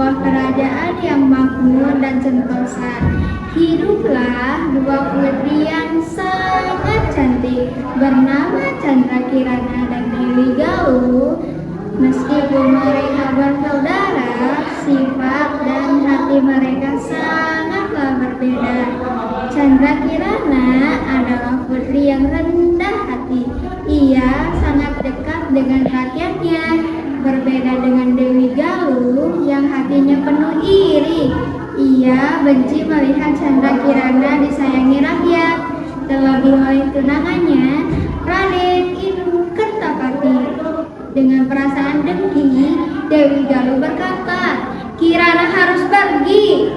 sebuah kerajaan yang makmur dan sentosa. Hiduplah dua putri yang sangat cantik bernama Chandra Kirana dan Dewi Galuh. Meskipun mereka bersaudara, sifat dan hati mereka sangatlah berbeda. Chandra Kirana adalah putri yang rendah hati. Ia sangat dekat dengan rakyatnya. Berbeda dengan Dewi Galuh yang hatinya penuh iri. Ia benci melihat Chandra Kirana disayangi rakyat, terlebih oleh tunangannya, Raden Inu Kertapati. Dengan perasaan dengki, Dewi Galuh berkata, "Kirana harus pergi."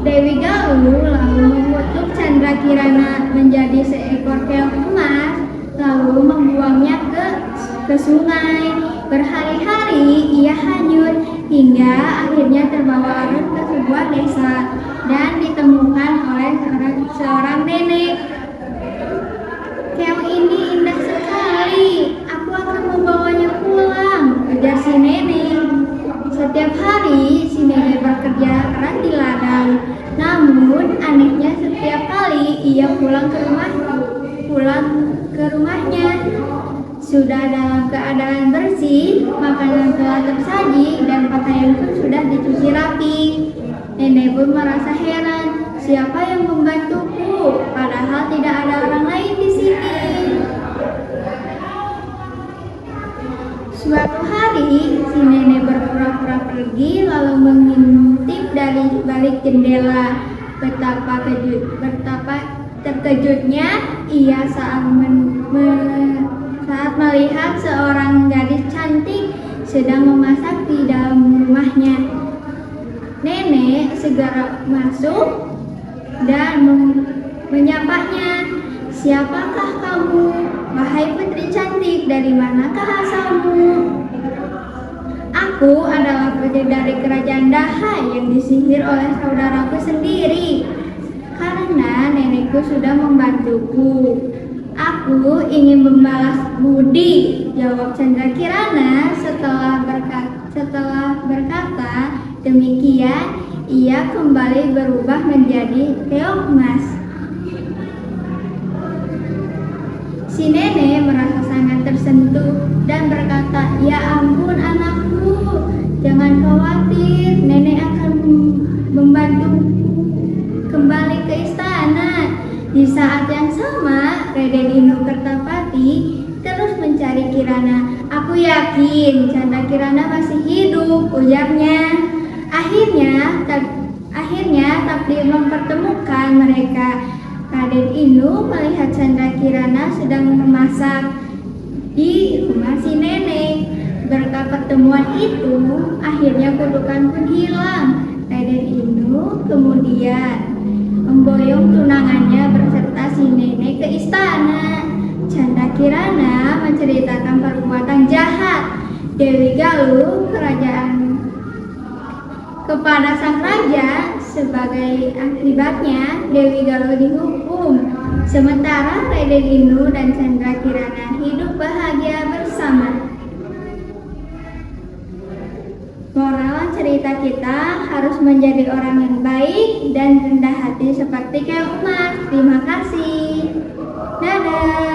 Dewi Galuh lalu mengutuk Chandra Kirana menjadi seekor keong emas, lalu membuangnya ke sungai. Berhari-hari ia hanyut hingga akhirnya terbawa arus ke sebuah desa dan ditemukan oleh seorang nenek. "Keong ini indah sekali, aku akan membawanya pulang," ujar si nenek. Setiap hari si nenek bekerja keras di ladang. Namun anehnya setiap kali ia pulang ke rumahnya sudah dalam keadaan bersih, makanan telah tersaji dan pakaian pun sudah dicuci rapi. Nenek pun merasa heran, siapa yang membantuku? Padahal tidak ada orang lain di sini. Suatu hari, si nenek berpura-pura pergi lalu mengintip dari balik jendela. Betapa terkejutnya ia saat melihat seorang gadis cantik sedang memasak di dalam rumahnya. Nenek segera masuk dan menyapanya. "Siapakah kamu? Wahai putri cantik, dari manakah asalmu?" "Aku adalah putri dari kerajaan Daha yang disihir oleh saudaraku sendiri. Karena nenekku sudah membantuku, aku ingin membalas budi," jawab Chandra Kirana. Setelah berkata demikian, ia kembali berubah menjadi keong emas. Si nenek merasa sangat tersentuh dan berkata, "Ya ampun anakku, jangan khawatir, nenek akan membantu kembali ke istana." Di saat yang sama, Raden Inu Kertapati terus mencari Kirana. "Aku yakin Chandra Kirana masih hidup," ujarnya. Akhirnya takdir mempertemukan mereka. Raden Inu melihat Chandra Kirana sedang memasak di rumah si nenek. Berkat pertemuan itu, akhirnya kutukan pun hilang. Raden Inu kemudian memboyong tunangannya beserta si nenek ke istana. Chandra Kirana menceritakan perbuatan jahat Dewi Galuh kepada sang raja. Sebagai akibatnya, Dewi Galuh dihukum. Sementara Raden Inu dan Chandra Kirana hidup bahagia bersama. Moral cerita kita harus menjadi orang yang baik dan rendah hati seperti keong emas. Terima kasih. Dadah.